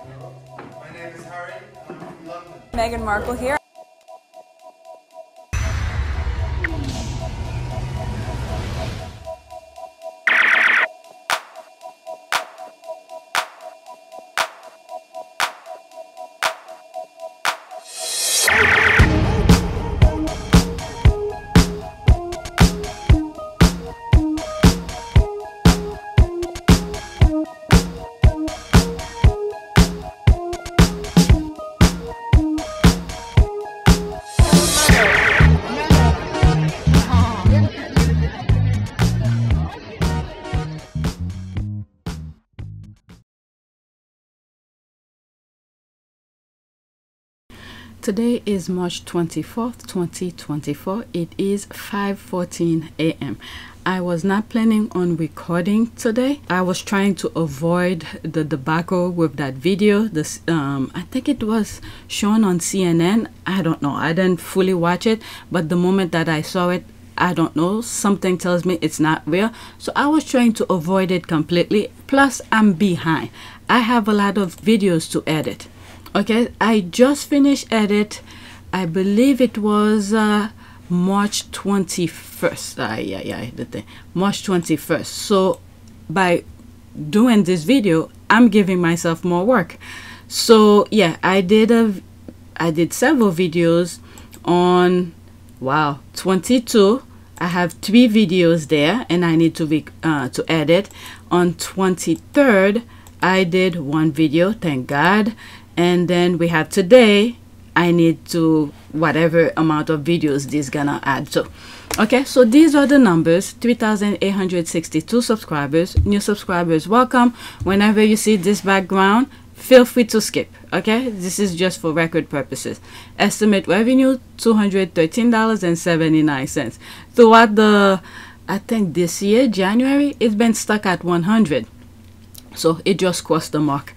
My name is Harry. I'm from London. Meghan Markle here. Today is March 24th, 2024. It is 5:14 a.m. I was not planning on recording today. I was trying to avoid the debacle with that video. This I think it was shown on CNN. I don't know. I didn't fully watch it, but the moment that I saw it, I don't know, something tells me it's not real. So I was trying to avoid it completely. Plus, I'm behind. I have a lot of videos to edit. Okay, I just finished edit. I believe it was March 21st. The thing, March 21st. So by doing this video, I'm giving myself more work. So yeah, I did several videos on 22. I have 3 videos there, and I need to edit. On 23rd, I did 1 video. Thank God. And then we have today, I need to whatever amount of videos this gonna add to. Okay, so these are the numbers. 3,862 subscribers. New subscribers, welcome. Whenever you see this background, feel free to skip. Okay, this is just for record purposes. Estimate revenue $213.79. Throughout I think this year, January, it's been stuck at 100. So it just crossed the mark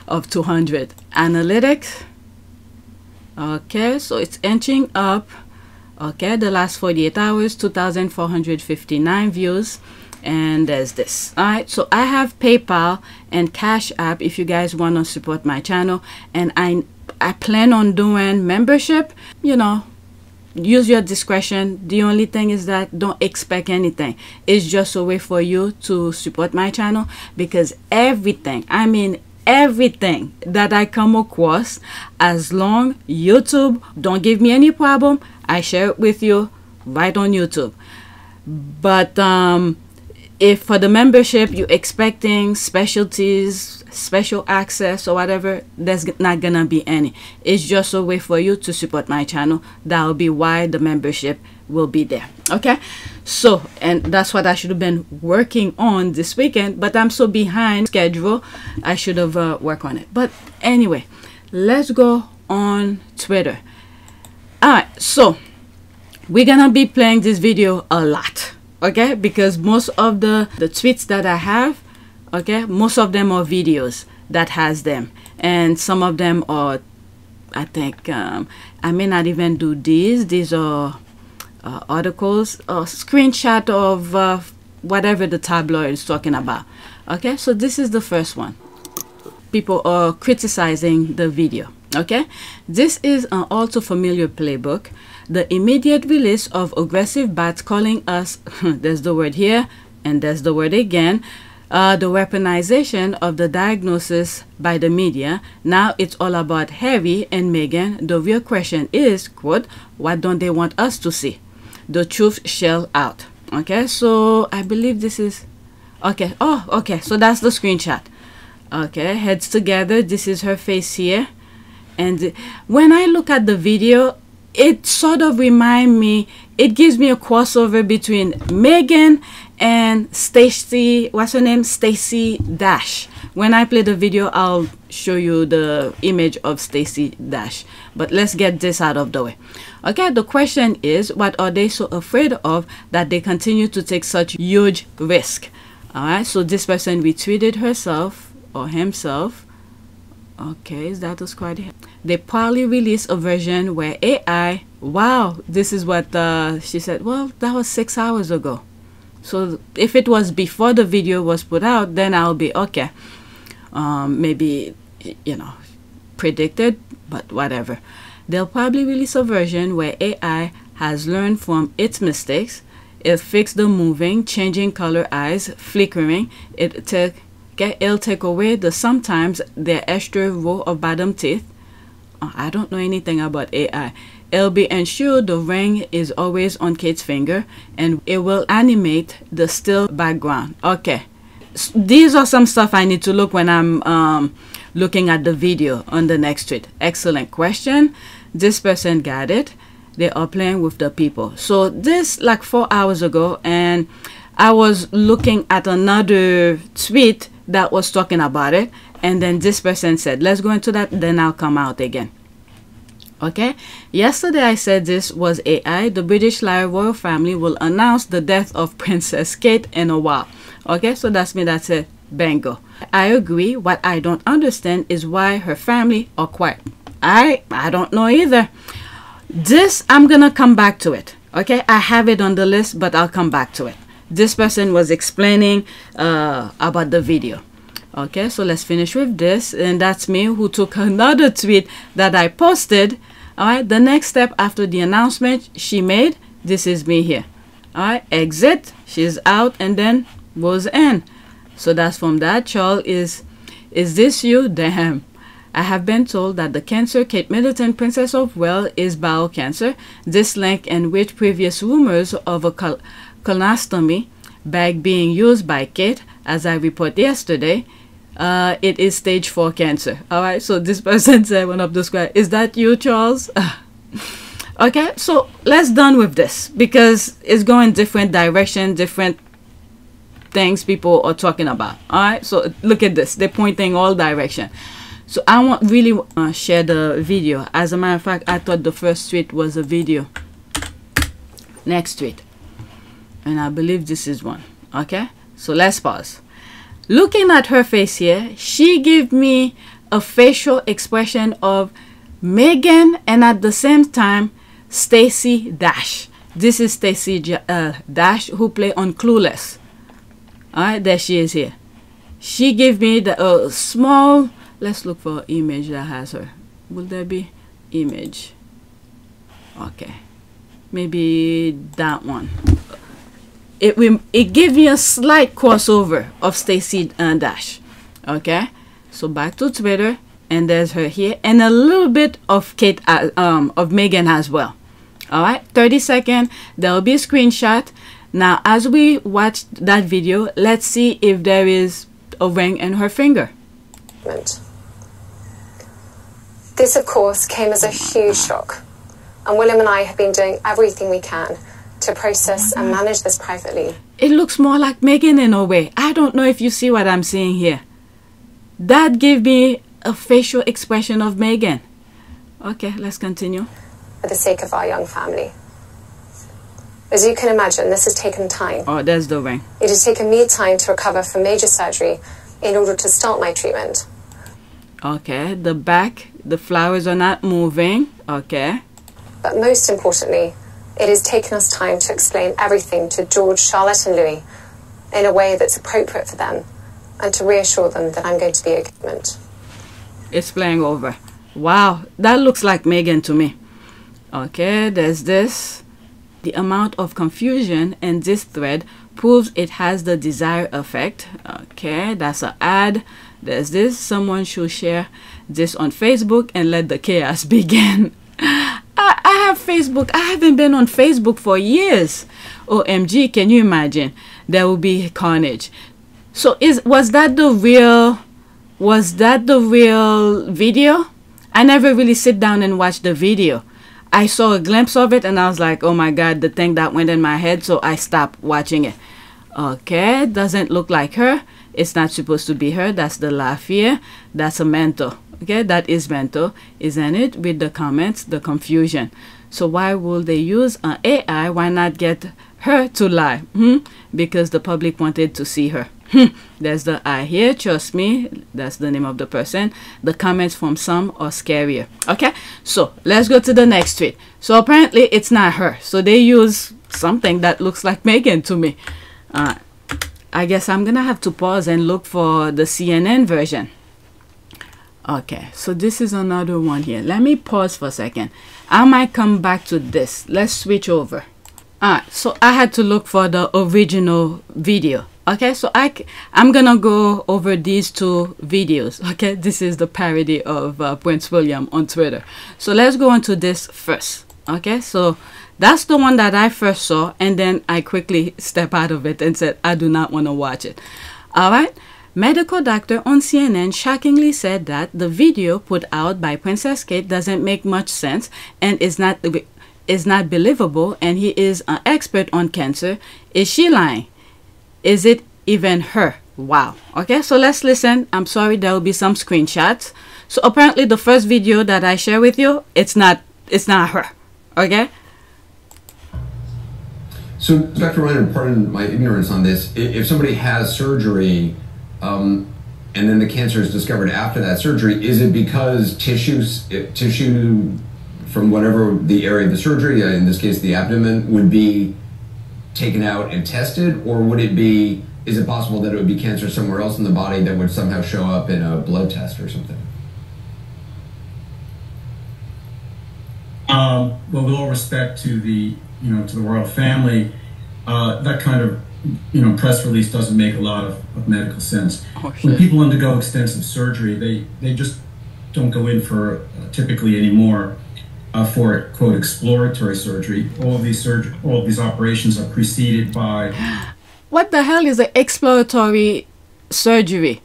of 200. Analytics, okay, so it's inching up. Okay, the last 48 hours, 2,459 views. And there's this. All right, so I have PayPal and Cash App if you guys want to support my channel. And I plan on doing membership. You know, use your discretion. The only thing is that don't expect anything. It's just a way for you to support my channel, because everything, I mean everything that I come across, as long YouTube don't give me any problem, I share it with you right on YouTube. But if for the membership you're expecting specialties, special access or whatever, there's not gonna be any. It's just a way for you to support my channel. That will be why the membership will be there. Okay, so, and that's what I should have been working on this weekend, but I'm so behind schedule. I should have worked on it. But anyway, let's go on Twitter. All right, so we're gonna be playing this video a lot, okay, because most of the tweets that I have, okay, most of them are videos that has them, and some of them are, I think, I may not even do these are articles or screenshot of whatever the tabloid is talking about. Okay, so this is the first one. People are criticizing the video. Okay, this is an all too familiar playbook. The immediate release of aggressive bats calling us there's the word here and there's the word again, the weaponization of the diagnosis by the media. Now it's all about Harry and Meghan. The real question is, quote, what don't they want us to see? The truth shall out. Okay, so I believe this is okay. Oh, okay, so that's the screenshot. Okay, heads together. This is her face here, and when I look at the video, it sort of remind me, it gives me a crossover between Meghan and Stacey, what's her name, Stacey Dash. When I play the video, I'll show you the image of Stacey Dash, but let's get this out of the way. Okay, the question is, what are they so afraid of that they continue to take such huge risk? All right, so this person retweeted herself or himself. Okay, is that what's quite here? They probably released a version where AI, wow, this is what she said. Well, that was 6 hours ago. So if it was before the video was put out, then I'll be okay. Maybe you know, predicted, but whatever. They'll probably release a version where AI has learned from its mistakes. It'll fix the moving, changing color eyes, flickering. It'll take away the sometimes their extra row of bottom teeth. I don't know anything about AI. It'll be ensured the ring is always on Kate's finger, and it will animate the still background. Okay, these are some stuff I need to look when I'm looking at the video on the next tweet. Excellent question. This person got it. They are playing with the people. So this like 4 hours ago, and I was looking at another tweet that was talking about it, and then this person said, let's go into that, then I'll come out again. Okay, yesterday I said this was AI. The British royal family will announce the death of Princess Kate in a while. Okay, so that's me, that's it. Bingo. I agree. What I don't understand is why her family are quiet. I don't know either. This, I'm gonna come back to it. Okay, I have it on the list, but I'll come back to it. This person was explaining about the video. Okay, so let's finish with this, and that's me who took another tweet that I posted. All right, the next step after the announcement she made, this is me here. All right, exit, she's out, and then goes in. So that's from that. Charles is this you? Damn. I have been told that the cancer Kate Middleton, Princess of Wales, is bowel cancer. This link in which previous rumors of a colostomy bag being used by Kate, as I reported yesterday, it is stage 4 cancer. All right, so this person said, went up the square. Is that you, Charles? Okay, so let's done with this, because it's going different direction, different things people are talking about. All right, so look at this. They're pointing all direction. So I want really share the video. As a matter of fact, I thought the first tweet was a video. Next tweet, and I believe this is one. Okay, so let's pause. Looking at her face here, she gave me a facial expression of Megan, and at the same time Stacey Dash. This is Stacey Dash, who play on Clueless. All right, there she is here. She gave me the small, let's look for an image that has her. Will there be image? Okay, maybe that one. It gave me a slight crossover of Stacey Dash. Okay, so back to Twitter, and there's her here, and a little bit of Kate, of Megan as well. All right, 30-second. There will be a screenshot. Now, as we watch that video, let's see if there is a ring in her finger. This, of course, came as a huge shock, and William and I have been doing everything we can to process and manage this privately. It looks more like Megan in a way. I don't know if you see what I'm seeing here. That gave me a facial expression of Megan. Okay, let's continue. For the sake of our young family. As you can imagine, this has taken time. Oh, there's the ring. It has taken me time to recover from major surgery in order to start my treatment. Okay, the back, the flowers are not moving. Okay. But most importantly, it has taken us time to explain everything to George, Charlotte and Louis in a way that's appropriate for them, and to reassure them that I'm going to be okay. It's playing over. Wow, that looks like Megan to me. Okay, there's this. The amount of confusion in this thread proves it has the desired effect. Okay, that's an ad. There's this. Someone should share this on Facebook and let the chaos begin. I have Facebook. I haven't been on Facebook for years. OMG, can you imagine? There will be carnage. So was that the real video? I never really sit down and watch the video. I saw a glimpse of it and I was like, oh my god, the thing that went in my head, so I stopped watching it. Okay, doesn't look like her. It's not supposed to be her. That's the laugh here. That's a mentor. Okay, that is mentor, isn't it? With the comments, the confusion. So why will they use an AI? Why not get her to lie? Because the public wanted to see her. There's the eye here. Trust me, that's the name of the person. The comments from some are scarier. Okay, so let's go to the next tweet. So apparently it's not her. So they use something that looks like Megan to me. I guess I'm gonna have to pause and look for the CNN version. Okay, so this is another one here. Let me pause for a second. I might come back to this. Let's switch over. Alright, so I had to look for the original video. Okay, so I'm gonna go over these two videos. Okay, this is the parody of Prince William on Twitter. So let's go into this first. Okay, so that's the one that I first saw, and then I quickly step out of it and said I do not want to watch it. Alright, medical doctor on CNN shockingly said that the video put out by Princess Kate doesn't make much sense and is not believable, and he is an expert on cancer. Is she lying? Is it even her? Wow. Okay, so let's listen. I'm sorry, there will be some screenshots. So apparently the first video that I share with you, it's not her. Okay. So Dr. Ryan, pardon my ignorance on this. If somebody has surgery, and then the cancer is discovered after that surgery, is it because tissue from whatever the area of the surgery, in this case the abdomen, would be taken out and tested, or would it be, is it possible that it would be cancer somewhere else in the body that would somehow show up in a blood test or something? Well, with all respect to the, to the royal family, that kind of, press release doesn't make a lot of medical sense. When people undergo extensive surgery, they just don't go in for typically anymore for quote exploratory surgery. All of these operations are preceded by. What the hell is an exploratory surgery?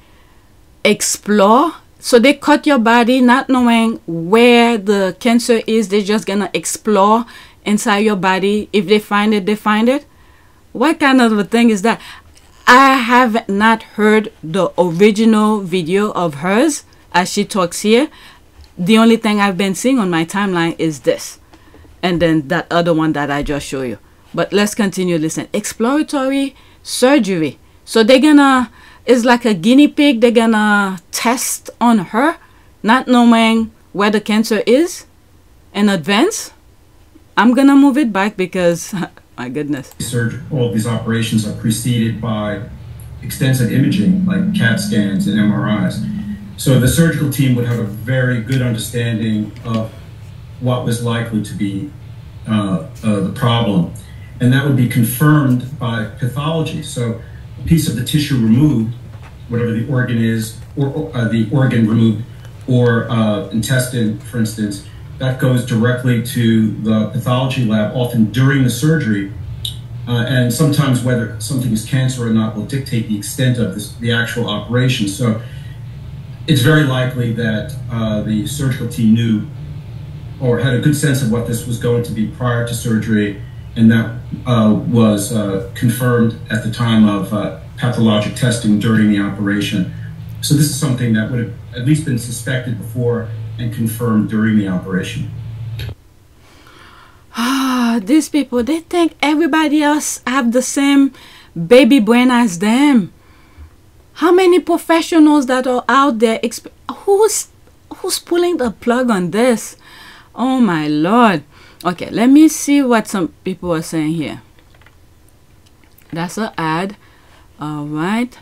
Explore? So they cut your body not knowing where the cancer is. They're just gonna explore inside your body. If they find it, they find it. What kind of a thing is that? I have not heard the original video of hers as she talks here. The only thing I've been seeing on my timeline is this, and then that other one that I just showed you. But let's continue listening. Exploratory surgery. So they're gonna, it's like a guinea pig. They're gonna test on her, not knowing where the cancer is in advance. I'm gonna move it back because my goodness. All of these operations are preceded by extensive imaging like CAT scans and MRIs. So the surgical team would have a very good understanding of what was likely to be the problem. And that would be confirmed by pathology. So a piece of the tissue removed, whatever the organ is, or the organ removed, or intestine, for instance, that goes directly to the pathology lab, often during the surgery. And sometimes whether something is cancer or not will dictate the extent of the actual operation. So it's very likely that the surgical team knew or had a good sense of what this was going to be prior to surgery, and that was confirmed at the time of pathologic testing during the operation. So this is something that would have at least been suspected before and confirmed during the operation. These people, they think everybody else have the same baby brain as them. How many professionals that are out there? Who's pulling the plug on this? Oh my Lord. Okay, let me see what some people are saying here. That's an ad. All right.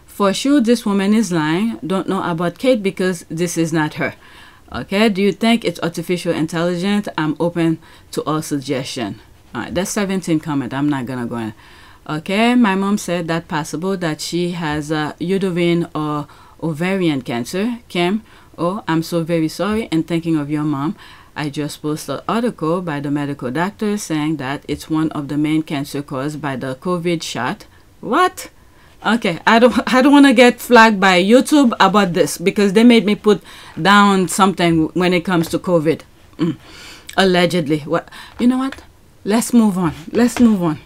For sure, this woman is lying. Don't know about Kate because this is not her. Okay, do you think it's artificial intelligence? I'm open to all suggestion. All right, that's 17 comment. I'm not gonna go in. Okay, my mom said that possible that she has uterine or ovarian cancer. Kim, oh, I'm so very sorry and thinking of your mom. I just posted an article by the medical doctor saying that it's one of the main cancer caused by the COVID shot. What? Okay, I don't want to get flagged by YouTube about this because they made me put down something when it comes to COVID. Allegedly. What? You know what? Let's move on. Let's move on.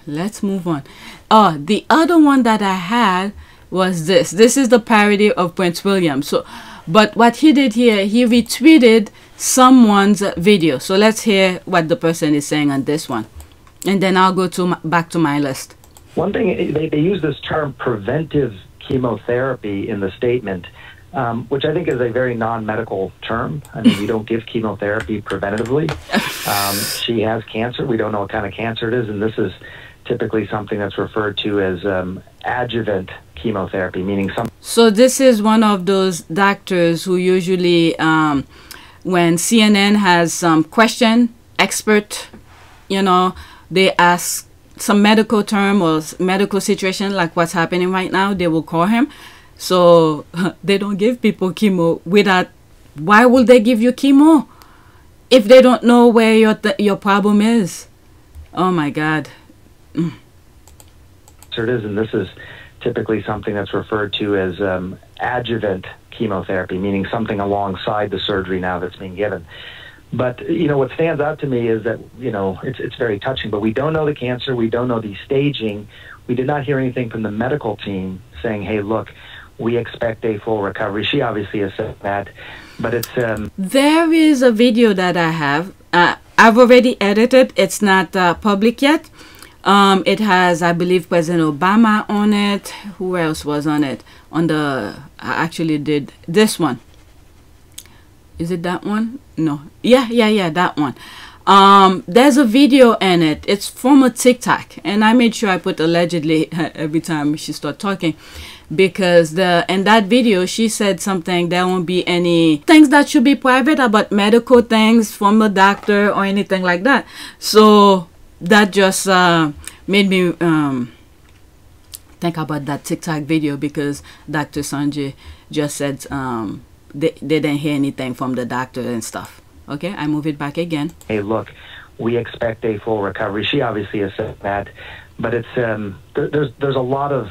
Let's move on. Oh, the other one that I had was this. This is the parody of Prince William. So, but what he did here, he retweeted someone's video. So let's hear what the person is saying on this one, and then I'll go to back to my list. One thing, they use this term preventive chemotherapy in the statement, which I think is a very non-medical term. I mean, you don't give chemotherapy preventatively. She has cancer. We don't know what kind of cancer it is, and this is typically something that's referred to as adjuvant chemotherapy, meaning some. So this is one of those doctors who usually, when CNN has some question, expert, you know, they ask some medical term or medical situation like what's happening right now, they will call him. So they don't give people chemo without. Why would they give you chemo if they don't know where your problem is? Oh my God. So it is, and this is typically something that's referred to as adjuvant chemotherapy, meaning something alongside the surgery now that's being given. But, you know, what stands out to me is that, you know, it's very touching, but we don't know the cancer. We don't know the staging. We did not hear anything from the medical team saying, hey, look, we expect a full recovery. She obviously has said that, but it's... There is a video that I have. I've already edited. It's not public yet. It has, I believe, President Obama on it. Who else was on it? I actually did this one. Is it that one? No. Yeah, that one. There's a video in it. It's from a TikTok, and I made sure I put allegedly every time she started talking, because in that video she said something, there won't be any things that should be private about medical things from a doctor or anything like that. So that just made me think about that TikTok video, because Dr. Sanjay just said they didn't hear anything from the doctor and stuff. Okay, I move it back again. Hey, look, we expect a full recovery. She obviously has said that, but it's there's a lot of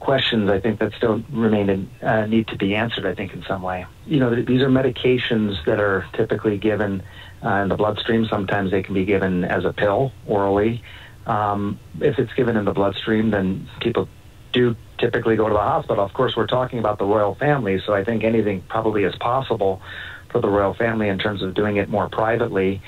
questions, I think, that still remain and need to be answered, I think, in some way. You know, these are medications that are typically given in the bloodstream. Sometimes they can be given as a pill orally. If it's given in the bloodstream, then people do typically go to the hospital. Of course, we're talking about the royal family, so I think anything probably is possible for the royal family in terms of doing it more privately.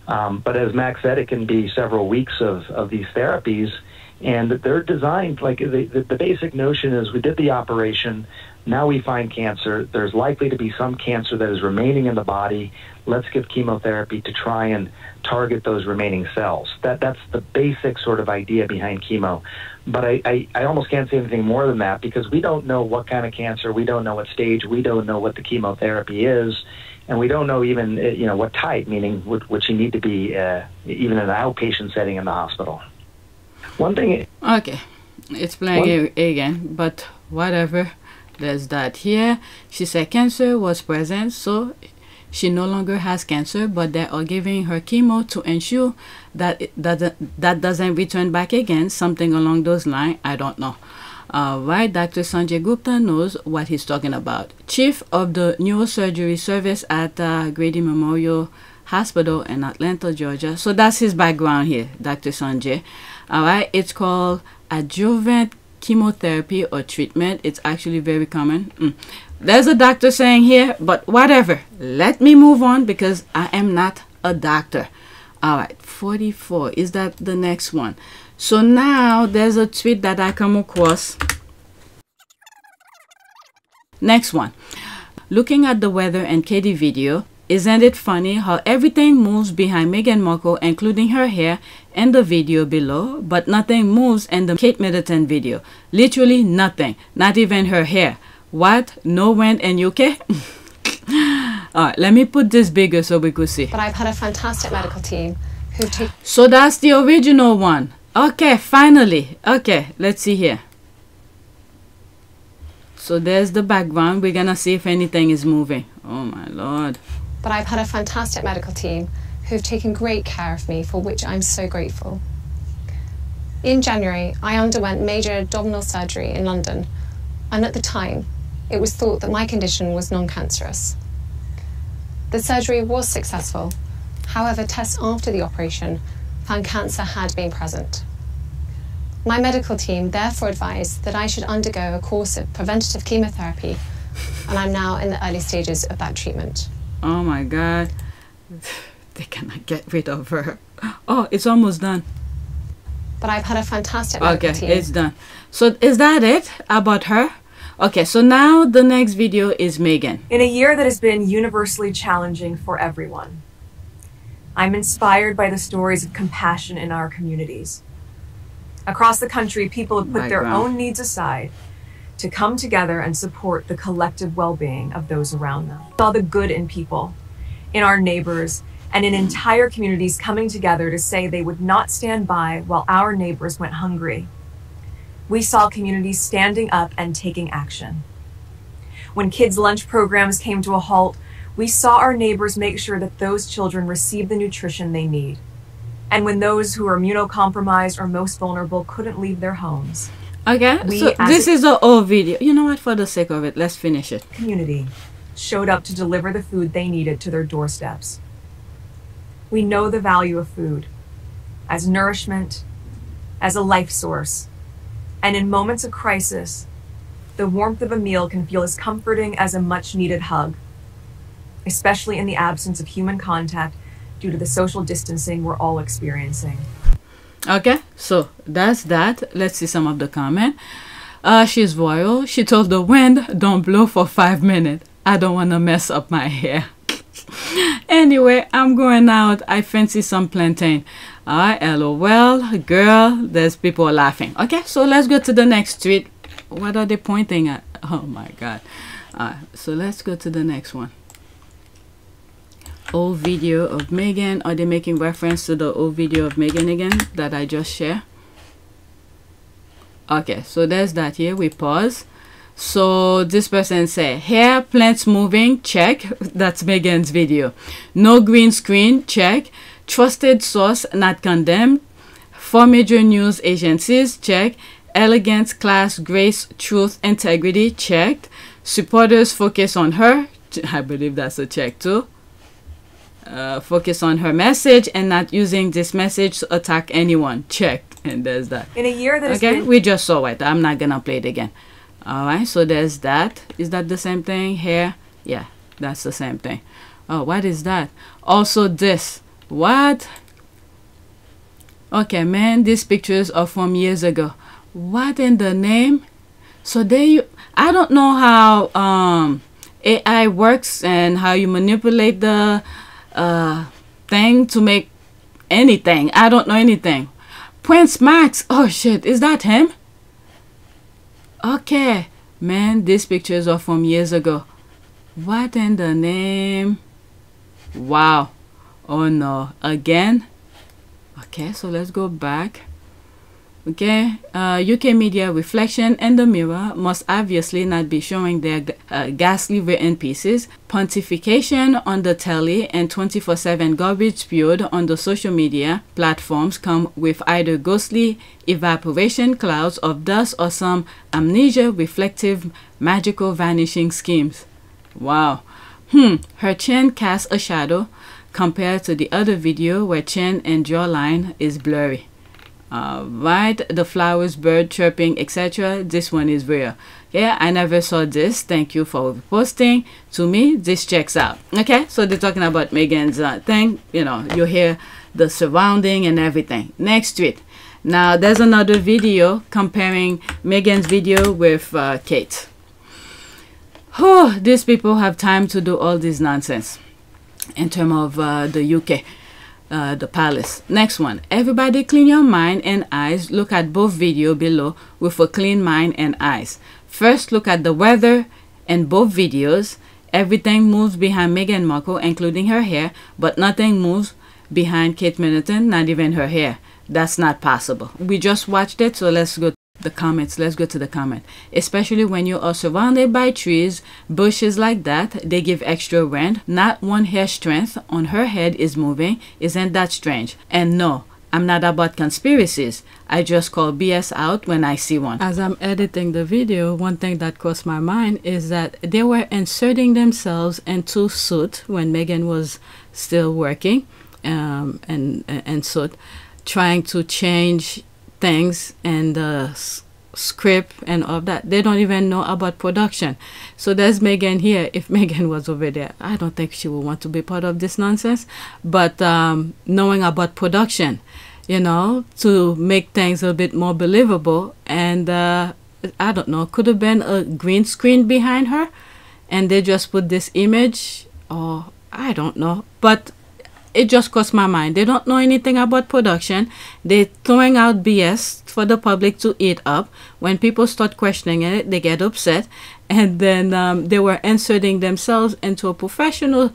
But as Max said, it can be several weeks of these therapies, and they're designed, like the basic notion is, we did the operation, now we find cancer, there's likely to be some cancer that is remaining in the body, let's give chemotherapy to try and target those remaining cells. That's the basic sort of idea behind chemo. But I almost can't say anything more than that, because we don't know what kind of cancer, we don't know what stage, we don't know what the chemotherapy is, and we don't know even, you know, what type, meaning would she need to be even in an outpatient setting in the hospital. One thing... Okay, it's playing again, but whatever. There's that here. She said cancer was present, so she no longer has cancer, but they are giving her chemo to ensure that that doesn't return back again, something along those lines. I don't know. Right, Dr. Sanjay Gupta knows what he's talking about. Chief of the Neurosurgery Service at Grady Memorial Hospital in Atlanta, Georgia. So that's his background here, Dr. Sanjay. All right, it's called adjuvant chemotherapy or treatment. It's actually very common. There's a doctor saying here, but whatever. Let me move on, because I am not a doctor. All right, 44. Is that the next one? So now there's a tweet that I come across. Next one. Looking at the weather and Katie video, isn't it funny how everything moves behind Meghan Markle, including her hair, and the video below, but nothing moves in the Kate Middleton video. Literally nothing. Not even her hair. What? No wind in UK? Alright, let me put this bigger so we could see. But I've had a fantastic medical team who take... So that's the original one. Okay, finally. Okay, let's see here. So there's the background. We're gonna see if anything is moving. Oh my lord. But I've had a fantastic medical team who've taken great care of me, for which I'm so grateful. In January, I underwent major abdominal surgery in London, and at the time, it was thought that my condition was non-cancerous. The surgery was successful. However, tests after the operation found cancer had been present. My medical team therefore advised that I should undergo a course of preventative chemotherapy, and I'm now in the early stages of that treatment. Oh my God. They cannot get rid of her. Oh, it's almost done. But I've had a fantastic medical team. Okay, it's done. So is that it about her? Okay, so now the next video is Meghan. In a year that has been universally challenging for everyone, I'm inspired by the stories of compassion in our communities. Across the country, people have put their own needs aside to come together and support the collective well-being of those around them. We saw the good in people, in our neighbors, and in entire communities coming together to say they would not stand by while our neighbors went hungry. We saw communities standing up and taking action. When kids' lunch programs came to a halt, we saw our neighbors make sure that those children receive the nutrition they need. And when those who are immunocompromised or most vulnerable couldn't leave their homes. Okay, so this is an old video. You know what, for the sake of it, let's finish it. Community showed up to deliver the food they needed to their doorsteps. We know the value of food as nourishment, as a life source. And in moments of crisis, the warmth of a meal can feel as comforting as a much-needed hug, especially in the absence of human contact due to the social distancing we're all experiencing. Okay, so that's that. Let's see some of the comment. She's royal. She told the wind, don't blow for 5 minutes. I don't want to mess up my hair. Anyway, I'm going out. I fancy some plantain. LOL, girl, there's people laughing. Okay, so let's go to the next tweet. What are they pointing at? Oh my god. So let's go to the next one. Old video of Megan. Are they making reference to the old video of Megan again that I just shared? Okay, so there's that here. We pause. So this person said, hair, plants moving, check. That's Megan's video. No green screen, check. Trusted source, not condemned. 4 major news agencies, check. Elegance, class, grace, truth, integrity, checked. Supporters focus on her. I believe that's a check too. Focus on her message and not using this message to attack anyone. Check. And there's that. In a year that okay, we just saw it. I'm not gonna play it again. Alright, so there's that. Is that the same thing here? Yeah, that's the same thing. Oh, what is that? Also this. What? Okay, man, these pictures are from years ago. What in the name? So there you, I don't know how AI works and how you manipulate the thing to make anything. I don't know anything. Prince Max. Oh shit, is that him? Okay, man, these pictures are from years ago. What in the name? Wow. Oh no, again? Okay, so let's go back. Okay, UK media reflection and the mirror must obviously not be showing their ghastly written pieces. Pontification on the telly and 24/7 garbage spewed on the social media platforms come with either ghostly evaporation clouds of dust or some amnesia reflective magical vanishing schemes. Wow. Her chin casts a shadow compared to the other video where chin and jawline is blurry. Right, the flowers, bird chirping, etc. This one is real. Yeah, I never saw this. Thank you for posting. To me, this checks out. Okay, so they're talking about Megan's thing. You know, you hear the surrounding and everything. Next tweet. Now, there's another video comparing Megan's video with Kate. Oh, these people have time to do all this nonsense in terms of the UK. The palace. Next one. Everybody clean your mind and eyes. Look at both video below with a clean mind and eyes. First, look at the weather in both videos. Everything moves behind Meghan Markle, including her hair, but nothing moves behind Kate Middleton, not even her hair. That's not possible. We just watched it, so let's go to the comments. Let's go to the comment. Especially when you are surrounded by trees, bushes like that, they give extra wind. Not one hair strength on her head is moving. Isn't that strange? And no, I'm not about conspiracies. I just call BS out when I see one. As I'm editing the video, one thing that crossed my mind is that they were inserting themselves into suit when Meghan was still working and suit, trying to change things and the script and all that. They don't even know about production. So there's Megan here. If Megan was over there, I don't think she would want to be part of this nonsense. But knowing about production, you know, to make things a bit more believable. And I don't know, could have been a green screen behind her and they just put this image, or I don't know. But it just crossed my mind. They don't know anything about production. They're throwing out BS for the public to eat up. When people start questioning it, they get upset. And then they were inserting themselves into a professional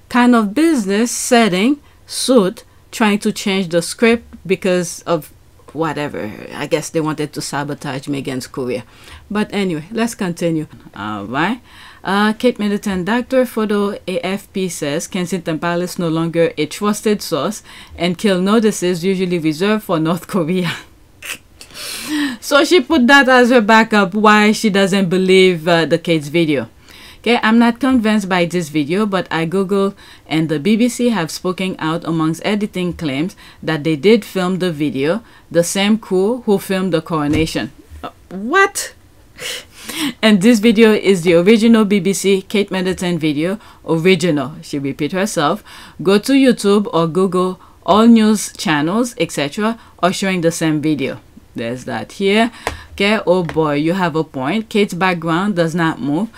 kind of business setting, suit, trying to change the script because of whatever. I guess they wanted to sabotage Megan's career. But anyway, let's continue. All right. Kate Middleton, Dr. Photo AFP says Kensington Palace no longer a trusted source and kill notices usually reserved for North Korea. So she put that as her backup why she doesn't believe the Kate's video. Okay, I'm not convinced by this video, but I Google and the BBC have spoken out amongst editing claims that they did film the video, the same crew who filmed the coronation. What? And this video is the original BBC Kate Middleton video. Original. She repeat herself. Go to YouTube or Google all news channels, etc. are showing the same video. There's that here. Okay, oh boy, you have a point. Kate's background does not move.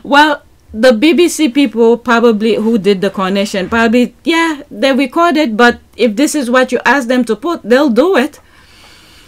Well, the BBC people probably who did the coronation, probably, yeah, they recorded, but if this is what you ask them to put, they'll do it.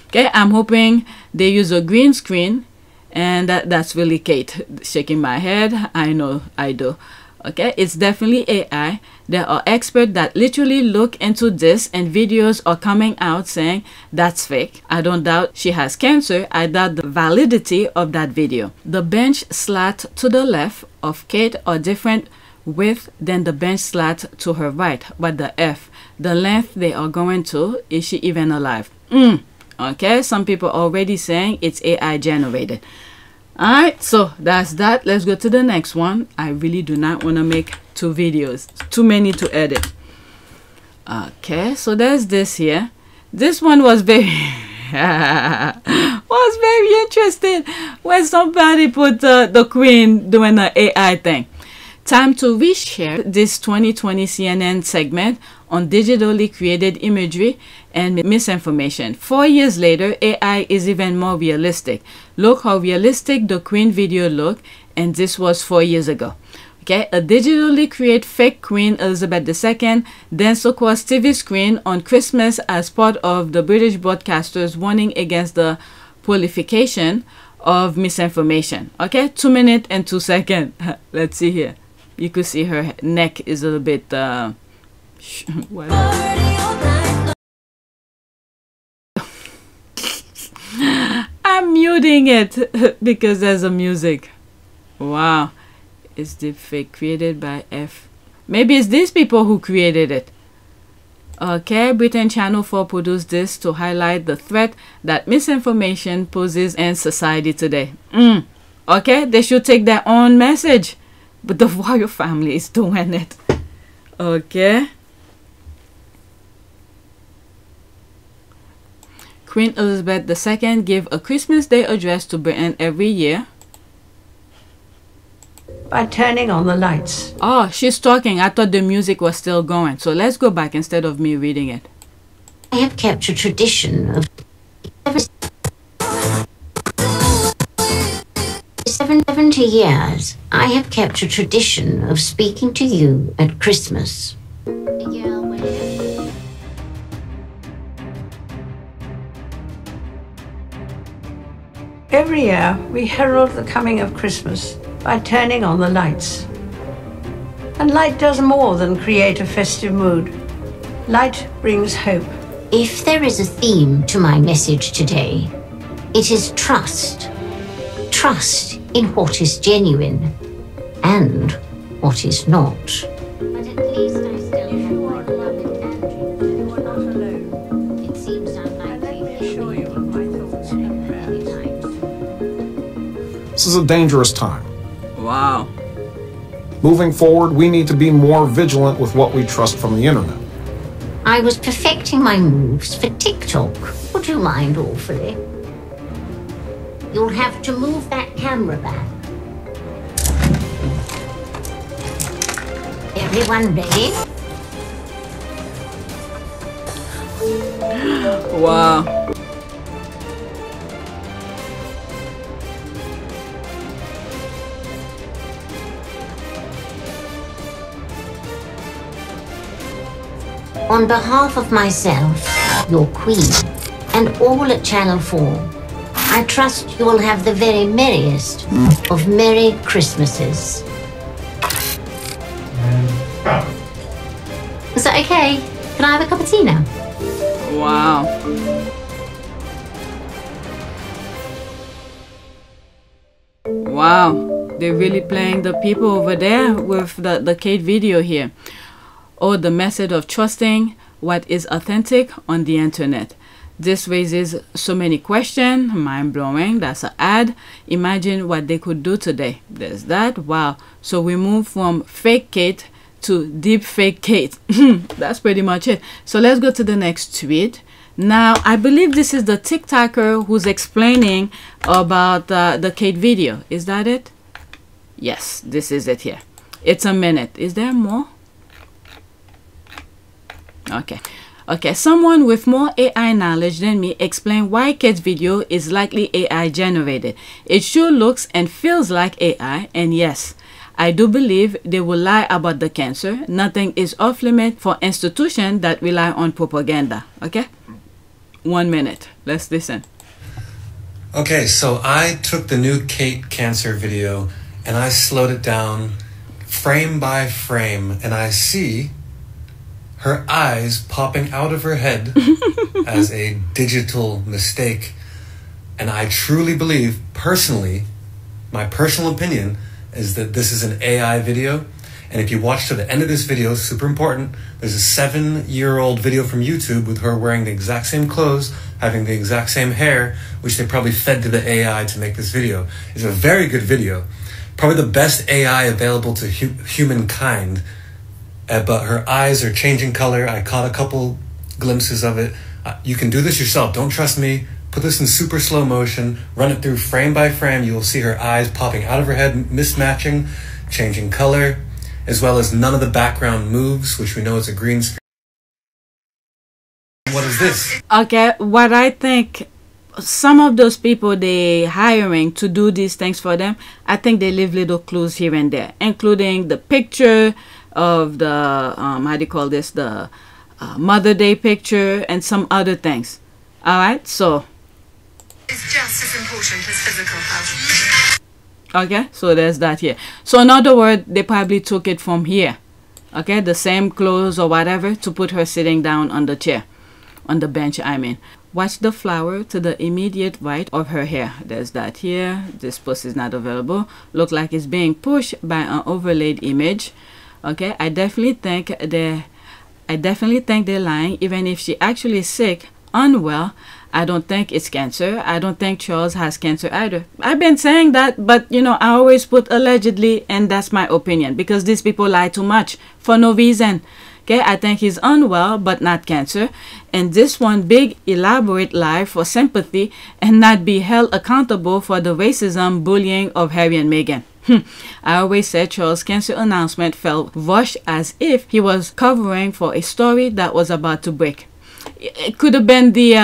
Okay, I'm hoping they use a green screen, and that's really Kate. Shaking my head, I know I do. Okay, it's definitely AI. There are experts that literally look into this and videos are coming out saying that's fake. I don't doubt she has cancer. I doubt the validity of that video. The bench slat to the left of Kate are different width than the bench slat to her right. But the F, the length they are going to, is she even alive? Okay, some people are already saying it's AI generated. Alright, so that's that. Let's go to the next one. I really do not want to make 2 videos. Too many to edit. Okay, so there's this here. This one was very interesting when somebody put the Queen doing the AI thing. Time to reshare this 2020 CNN segment on digitally created imagery and misinformation. 4 years later, AI is even more realistic. Look how realistic the Queen video looked, and this was 4 years ago. Okay, a digitally created fake Queen Elizabeth II danced across TV screen on Christmas as part of the British broadcasters warning against the proliferation of misinformation. Okay, 2 minutes and 2 seconds. Let's see here. You could see her neck is a little bit I'm muting it because there's a music. Wow, it's the fake created by F. Maybe it's these people who created it. Okay, Britain Channel 4 produced this to highlight the threat that misinformation poses in society today. Okay, they should take their own message. But the royal family is doing it. Okay. Queen Elizabeth II gave a Christmas Day address to Britain every year. By turning on the lights. Oh, she's talking. I thought the music was still going. So let's go back instead of me reading it. I have kept a tradition of 70 years. I have kept a tradition of speaking to you at Christmas. Every year, we herald the coming of Christmas by turning on the lights. And light does more than create a festive mood. Light brings hope. If there is a theme to my message today, it is trust. Trust in what is genuine and what is not. But at least I still have my beloved Andrew. You are not alone. It seems unlikely. Let me assure you of my thoughts and prayers. This is a dangerous time. Wow. Moving forward, we need to be more vigilant with what we trust from the internet. I was perfecting my moves for TikTok. Would you mind awfully? You'll have to move that camera back. Everyone ready? Wow. On behalf of myself, your queen, and all at Channel 4, I trust you will have the very merriest of Merry Christmases. Is that okay? Can I have a cup of tea now? Wow. Wow, they're really playing the people over there with the Kate video here. Oh, the method of trusting what is authentic on the internet. This raises so many questions, mind-blowing. That's an ad. Imagine what they could do today. There's that. Wow. So we move from fake Kate to deep fake Kate. That's pretty much it. So let's go to the next tweet. Now, I believe this is the TikToker who's explaining about the Kate video. Is that it? Yes, this is it here. It's a minute. Is there more? Okay. Okay, someone with more AI knowledge than me explained why Kate's video is likely AI generated. It sure looks and feels like AI, and yes, I do believe they will lie about the cancer. Nothing is off limit for institutions that rely on propaganda. Okay? 1 minute. Let's listen. Okay, so I took the new Kate cancer video and I slowed it down frame by frame, and I see her eyes popping out of her head as a digital mistake. And I truly believe, personally, my personal opinion is that this is an AI video. And if you watch to the end of this video, super important, there's a 7-year-old video from YouTube with her wearing the exact same clothes, having the exact same hair, which they probably fed to the AI to make this video. It's a very good video. Probably the best AI available to humankind. But her eyes are changing color. I caught a couple glimpses of it. You can do this yourself. Don't trust me. Put this in super slow motion. Run it through frame by frame. You will see her eyes popping out of her head, mismatching, changing color, as well as none of the background moves, which we know is a green screen. What is this? Okay, what I think, some of those people they hiring to do these things for them, I think they leave little clues here and there, including the picture of the how do you call this, the Mother Day picture and some other things. All right, so It's just as important as physical health. okay, so there's that here. So in other words, they probably took it from here, okay, the same clothes or whatever, to put her sitting down on the chair, on the bench, I mean. Watch the flower to the immediate right of her hair. There's that here. This post is not available. Look like it's being pushed by an overlaid image. Okay, I definitely think they're lying. Even if she actually is sick, unwell, I don't think it's cancer. I don't think Charles has cancer either. I've been saying that, but you know, I always put allegedly, and that's my opinion, because these people lie too much for no reason. Okay, I think he's unwell, but not cancer. And this one big elaborate lie for sympathy and not be held accountable for the racism, bullying of Harry and Meghan. I always said Charles' cancer announcement felt rushed, as if he was covering for a story that was about to break. It could have been the,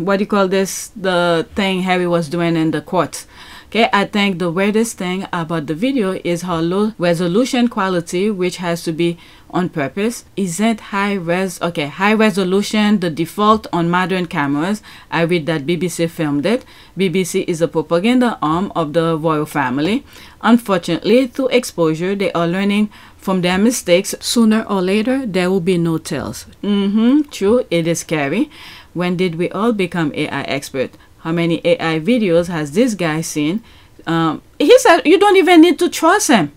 what do you call this, the thing Harry was doing in the court. Okay, I think the weirdest thing about the video is her low resolution quality, which has to be on purpose. Isn't high resolution the default on modern cameras? I read that BBC filmed it. BBC is a propaganda arm of the royal family. Unfortunately, through exposure, they are learning from their mistakes. Sooner or later, there will be no tails. True, it is scary. When did we all become AI experts? How many AI videos has this guy seen? He said you don't even need to trust him.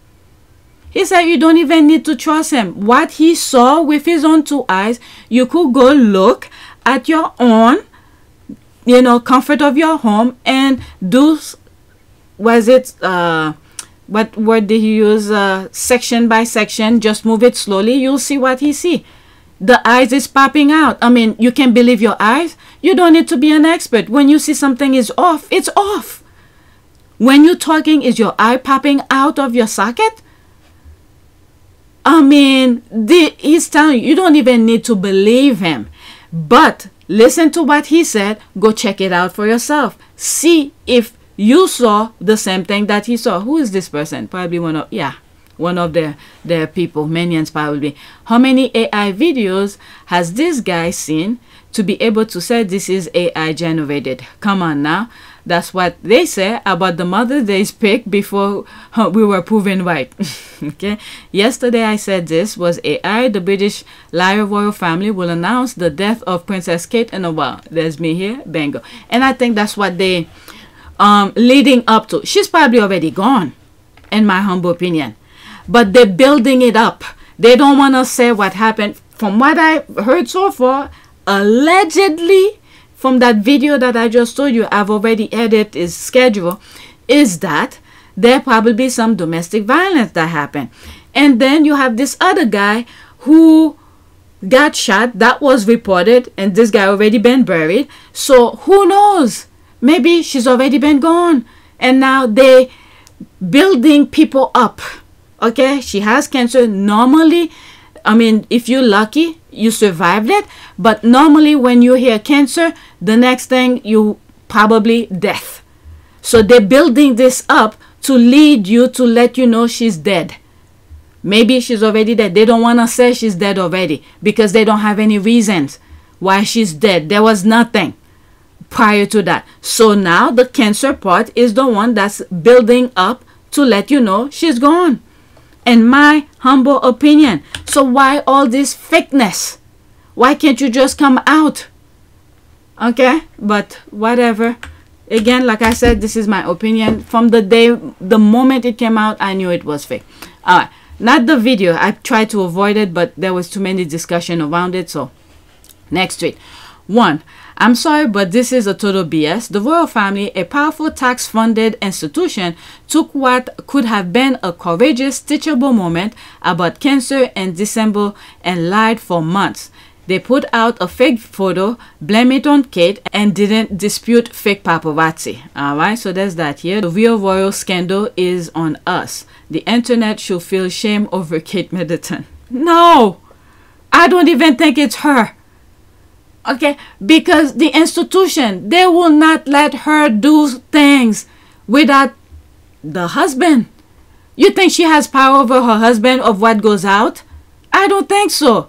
He said you don't even need to trust him. What he saw with his own 2 eyes, you could go look at your own, you know, comfort of your home and do, was it, what word did he use? Section by section, just move it slowly. You'll see what he see. The eyes is popping out. I mean, you can believe your eyes. You don't need to be an expert. When you see something is off, it's off. When you're talking, is your eye popping out of your socket? I mean, he's telling you, you don't even need to believe him. But listen to what he said. Go check it out for yourself. See if you saw the same thing that he saw. Who is this person? Probably one of, yeah. one of their people, minions probably. How many AI videos has this guy seen to be able to say this is AI generated? Come on now. That's what they say about the Mother's Day pic before we were proven right. Okay. Yesterday I said this was AI. The British Liar royal family will announce the death of Princess Kate in a while. There's me here. Bingo. And I think that's what they leading up to. She's probably already gone, in my humble opinion. But they're building it up. They don't want to say what happened. From what I heard so far, allegedly, from that video that I just told you, I've already edited his schedule, is that there probably some domestic violence that happened. And then you have this other guy who got shot. That was reported, and this guy already been buried. So who knows? Maybe she's already been gone. And now they building people up. Okay, she has cancer. Normally, I mean, if you're lucky, you survived it. But normally when you hear cancer, the next thing you probably death. So they're building this up to lead you to let you know she's dead. Maybe she's already dead. They don't want to say she's dead already because they don't have any reasons why she's dead. There was nothing prior to that. So now the cancer part is the one that's building up to let you know she's gone. In my humble opinion. So why all this fakeness? Why can't you just come out? Okay, but whatever. Again, like I said, this is my opinion. From the moment it came out, I knew it was fake. All right, not the video. I tried to avoid it, but there was too many discussion around it. So next tweet. 1. I'm sorry, but this is a total BS. The royal family, a powerful tax-funded institution, took what could have been a courageous, teachable moment about cancer in December and lied for months. They put out a fake photo, blame it on Kate, and didn't dispute fake paparazzi. Alright, so there's that here. The real royal scandal is on us. The internet should feel shame over Kate Middleton. No! I don't even think it's her. Okay, because the institution, they will not let her do things without the husband. You think she has power over her husband of what goes out? I don't think so.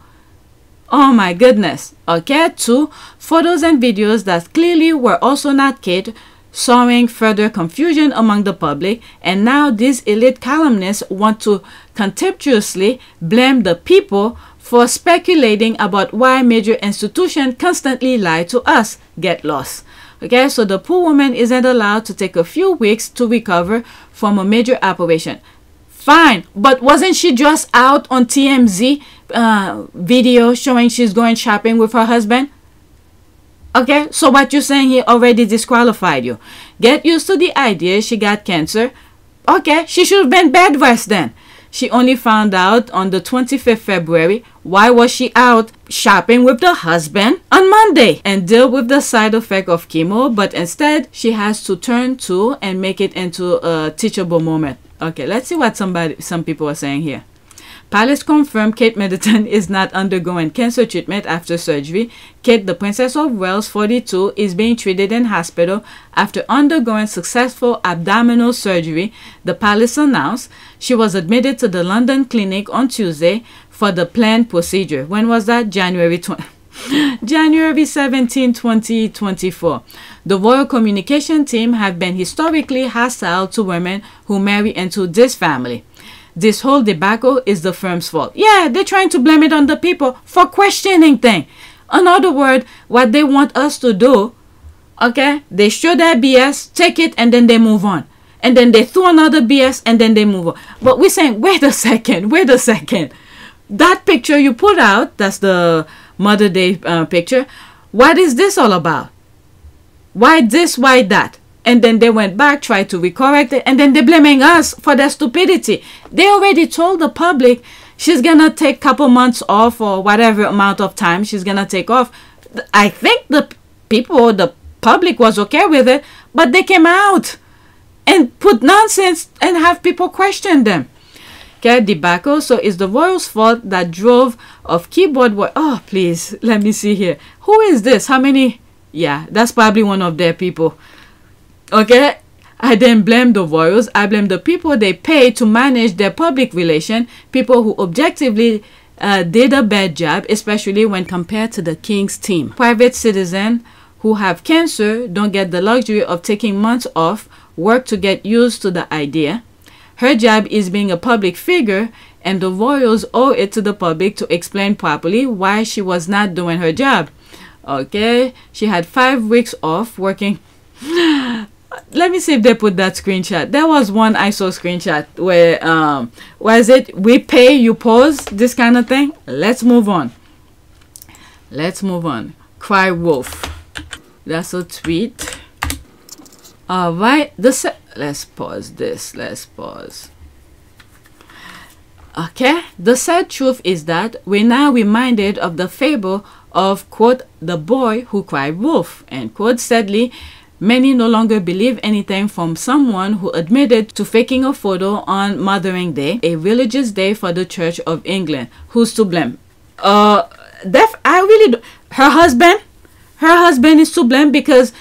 Oh my goodness. Okay, 2. Photos and videos that clearly were also not Kate, sowing further confusion among the public, and now these elite columnists want to contemptuously blame the people for speculating about why major institutions constantly lie to us. Get lost. Okay, so the poor woman isn't allowed to take a few weeks to recover from a major operation. Fine, but wasn't she just out on TMZ video showing she's going shopping with her husband? Okay, so what you're saying here already disqualified you. Get used to the idea she got cancer. Okay, she should have been bed rest then. She only found out on the 25th February. Why was she out shopping with the husband on Monday and deal with the side effect of chemo? But instead, she has to turn to and make it into a teachable moment. Okay, let's see what some people are saying here. Palace confirmed Kate Middleton is not undergoing cancer treatment after surgery. Kate, the Princess of Wales, 42, is being treated in hospital after undergoing successful abdominal surgery, the palace announced. She was admitted to the London clinic on Tuesday for the planned procedure. When was that? January 17, 2024. The royal communication team have been historically hostile to women who marry into this family. This whole debacle is the firm's fault. Yeah, they're trying to blame it on the people for questioning things. In other words, what they want us to do, okay, they show their BS, take it, and then they move on. And then they throw another BS, and then they move on. But we're saying, wait a second. That picture you put out, that's the Mother's Day picture. What is this all about? Why this, why that? And then they went back, tried to recorrect it, and then they're blaming us for their stupidity. They already told the public she's gonna take a couple months off or whatever amount of time she's gonna take off. I think the people, the public was okay with it, but they came out and put nonsense and have people question them. Okay, debacle. So it's the royals' fault that drove of keyboard work. Oh, please, let me see here. Who is this? How many? Yeah, that's probably one of their people. Okay, I didn't blame the royals. I blame the people they pay to manage their public relation, people who objectively did a bad job, especially when compared to the king's team. Private citizens who have cancer don't get the luxury of taking months off work to get used to the idea. Her job is being a public figure, and the royals owe it to the public to explain properly why she was not doing her job. Okay, she had 5 weeks off working. Let me see if they put that screenshot. There was one I saw screenshot where was it we pay, you pause, this kind of thing. Let's move on. Let's move on. Cry wolf. That's a tweet. All right, let's pause this. Let's pause. Okay, the sad truth is that we're now reminded of the fable of, quote, the boy who cried wolf, end quote. Sadly, many no longer believe anything from someone who admitted to faking a photo on Mothering Day, a religious day for the Church of England. Who's to blame? I really don't. Her husband is to blame because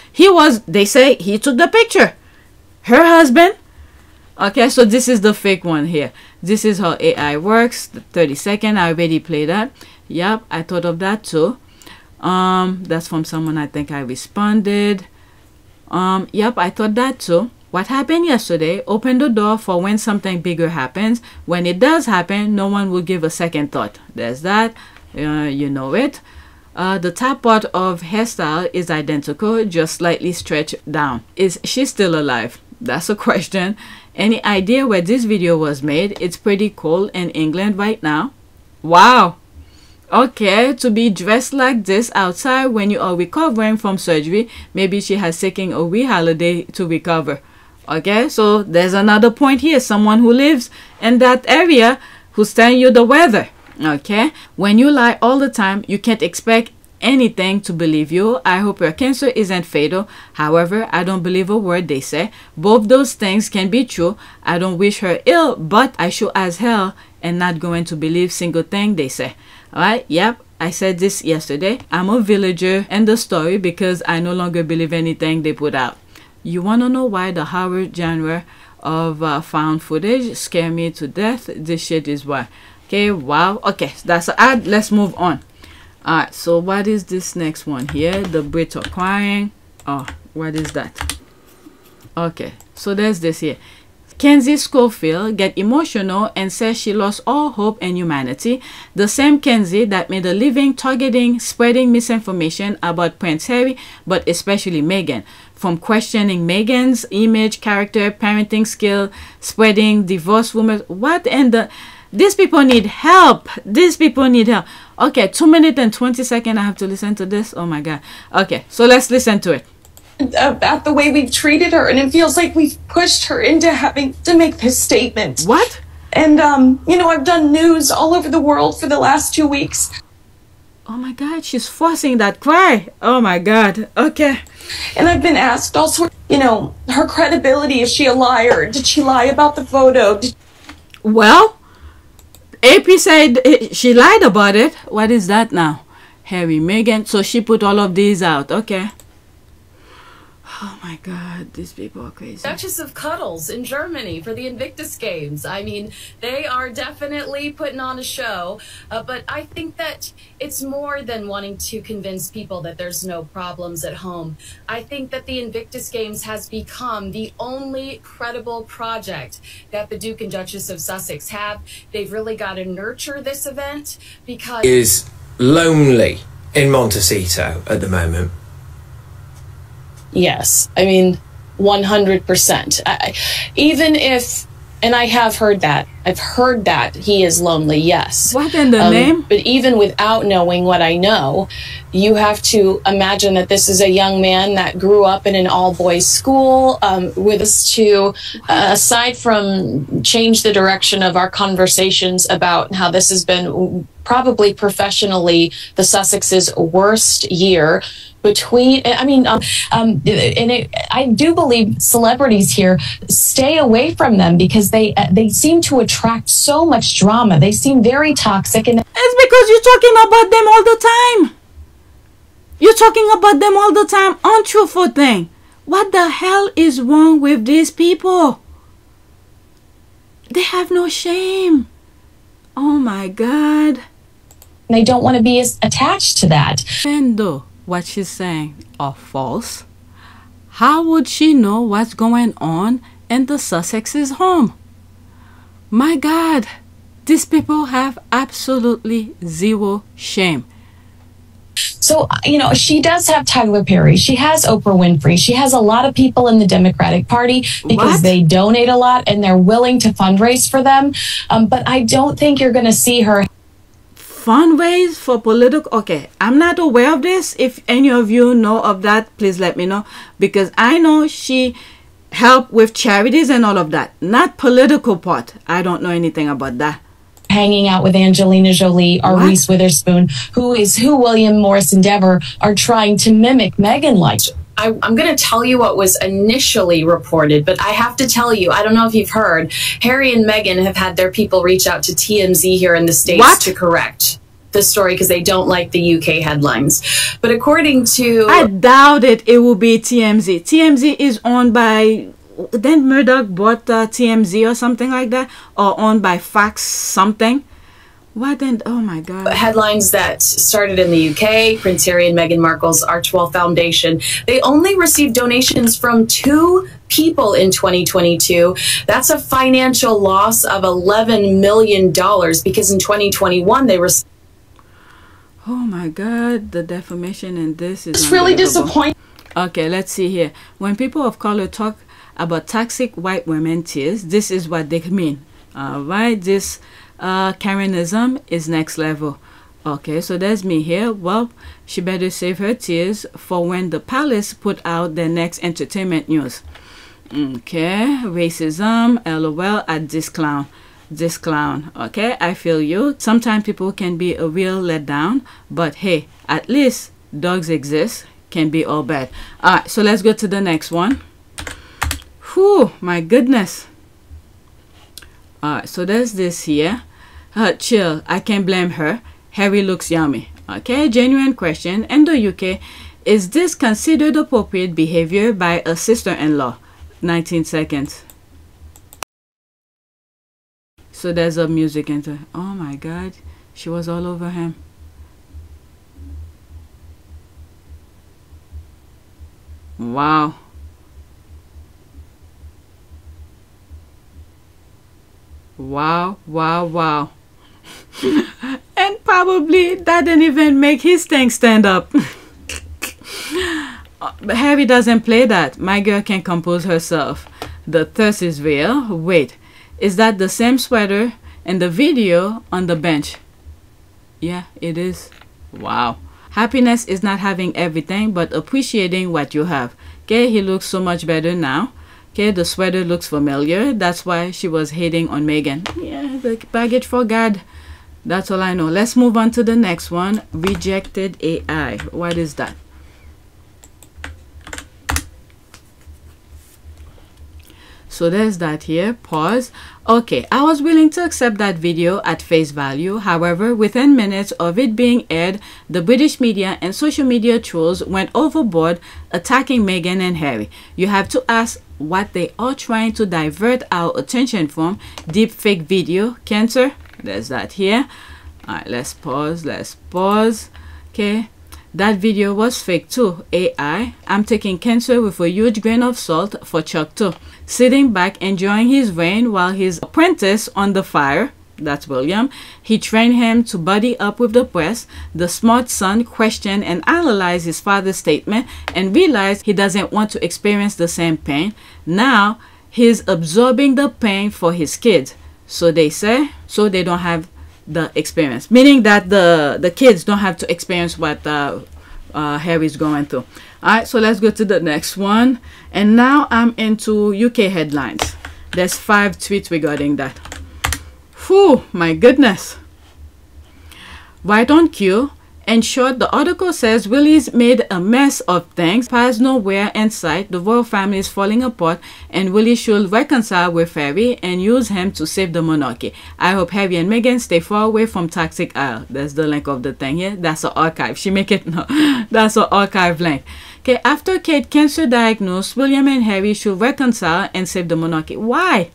they say he took the picture. Her husband. Okay, so this is the fake one here. This is how AI works. The 30-second, I already played that. Yep, I thought of that too. That's from someone I think I responded. Yep, I thought that too. What happened yesterday opened the door for when something bigger happens. When it does happen, no one will give a second thought. There's that. You know it. The top part of hairstyle is identical, just slightly stretched down. Is she still alive? That's a question. Any idea where this video was made? It's pretty cold in England right now. Wow. Okay, to be dressed like this outside when you are recovering from surgery, maybe she has taken a wee holiday to recover. Okay, so there's another point here. Someone who lives in that area who's telling you the weather. Okay, when you lie all the time, you can't expect anything to believe you. I hope your cancer isn't fatal. However, I don't believe a word they say. Both those things can be true. I don't wish her ill, but I sure as hell am not going to believe single thing they say. Alright, yep, I said this yesterday. I'm a villager in the story because I no longer believe anything they put out. You want to know why the horror genre of found footage scare me to death? This shit is why. Okay, wow. Okay, that's an ad. Let's move on. Alright, so what is this next one here? The Brits are crying. Oh, what is that? Okay, so there's this here. Kinsey Schofield get emotional and says she lost all hope in humanity. The same Kinsey that made a living targeting, spreading misinformation about Prince Harry, but especially Meghan. From questioning Meghan's image, character, parenting skill, spreading divorce rumors. What in the... These people need help. These people need help. Okay, 2 minutes and 20 seconds. I have to listen to this. Oh my God. Okay, so let's listen to it. About the way we've treated her, and it feels like we've pushed her into having to make this statement. What? And, you know, I've done news all over the world for the last 2 weeks. Oh my God, she's forcing that cry. Oh my God. Okay. And I've been asked also, you know, her credibility. Is she a liar? Did she lie about the photo? Well, AP said she lied about it. What is that now? Harry, Meghan. So she put all of these out. Okay. Oh my God, these people are crazy. Duchess of Cuddles in Germany for the Invictus Games. I mean, they are definitely putting on a show, but I think that it's more than wanting to convince people that there's no problems at home. I think that the Invictus Games has become the only credible project that the Duke and Duchess of Sussex have. They've really got to nurture this event because... is lonely in Montecito at the moment. Yes, I mean, 100%. Even if, and I have heard that, I've heard that he is lonely, yes. What in the name? But even without knowing what I know, you have to imagine that this is a young man that grew up in an all-boys school with us to, aside from change the direction of our conversations about how this has been probably professionally the Sussex's worst year. Between, I mean, I do believe celebrities here stay away from them because they seem to attract so much drama. They seem very toxic, and it's because you're talking about them all the time. You're talking about them all the time. Untruthful thing. What the hell is wrong with these people? They have no shame. Oh my God. They don't want to be as attached to that. Even though what she's saying are false, how would she know what's going on in the Sussex's home? My God, these people have absolutely zero shame. So, you know, she does have Tyler Perry. She has Oprah Winfrey. She has a lot of people in the Democratic Party because they donate a lot and they're willing to fundraise for them. But I don't think you're going to see her fundraise for political. Okay, I'm not aware of this. If any of you know of that, please let me know, because I know she helped with charities and all of that, not political part. I don't know anything about that. Hanging out with Angelina Jolie or Reese Witherspoon, who William Morris and Deborah are trying to mimic Meghan like. I'm going to tell you what was initially reported, but I have to tell you, I don't know if you've heard, Harry and Meghan have had their people reach out to TMZ here in the States to correct the story because they don't like the UK headlines. But according to... I doubt it will be TMZ. TMZ is owned by... Then Murdoch bought TMZ or something like that, or owned by Fox something. What then? Oh my God. Headlines that started in the UK, Prince Harry and Meghan Markle's Archewell Foundation. They only received donations from 2 people in 2022. That's a financial loss of $11 million because in 2021 they received... Oh my God, the defamation in this is really disappointing. Okay, let's see here. When people of color talk about toxic white women tears, this is what they mean. Alright, this Karenism is next level. Okay, so there's me here. Well, she better save her tears for when the palace put out their next entertainment news. Okay, racism, LOL at this clown. This clown. Okay, I feel you. Sometimes people can be a real letdown, but hey, at least dogs exist. Can be all bad. Alright, so let's go to the next one. Whew, my goodness. Alright, so there's this here. Chill, I can't blame her. Harry looks yummy. Okay, genuine question. In the UK, is this considered appropriate behavior by a sister-in-law? 19 seconds. So there's a music into. Oh my God, she was all over him. Wow. Wow, wow, wow. And probably that didn't even make his thing stand up. But Harry doesn't play that. My girl can compose herself. The thirst is real. Wait, is that the same sweater in the video on the bench? Yeah, it is. Wow. Happiness is not having everything, but appreciating what you have. Okay, he looks so much better now. Okay, the sweater looks familiar. That's why she was hating on Meghan. Yeah, the baggage for God. That's all I know. Let's move on to the next one. Rejected AI. What is that? So there's that here. Pause. Okay, I was willing to accept that video at face value. However, within minutes of it being aired, the British media and social media trolls went overboard attacking Meghan and Harry. You have to ask what they are trying to divert our attention from. Deep fake video, cancer. There's that here. Alright, let's pause. Let's pause. Okay. That video was fake too. AI. I'm taking cancer with a huge grain of salt for Chuck too. Sitting back enjoying his reign while his apprentice on the fire, that's William, he trained him to buddy up with the press. The smart son questioned and analyzed his father's statement and realized he doesn't want to experience the same pain. Now he's absorbing the pain for his kids. So they say, so they don't have the experience, meaning that the kids don't have to experience what Harry's going through. All right, so let's go to the next one. And now I'm into UK headlines. There's 5 tweets regarding that. Whew, my goodness. Right on cue. In short, the article says Willie's made a mess of things, has nowhere in sight, the royal family is falling apart, and Willie should reconcile with Harry and use him to save the monarchy. I hope Harry and Meghan stay far away from Toxic Isle. That's the link of the thing here. That's an archive. She make it, no, that's an archive link. Okay, after Kate cancer diagnosed, William and Harry should reconcile and save the monarchy. Why?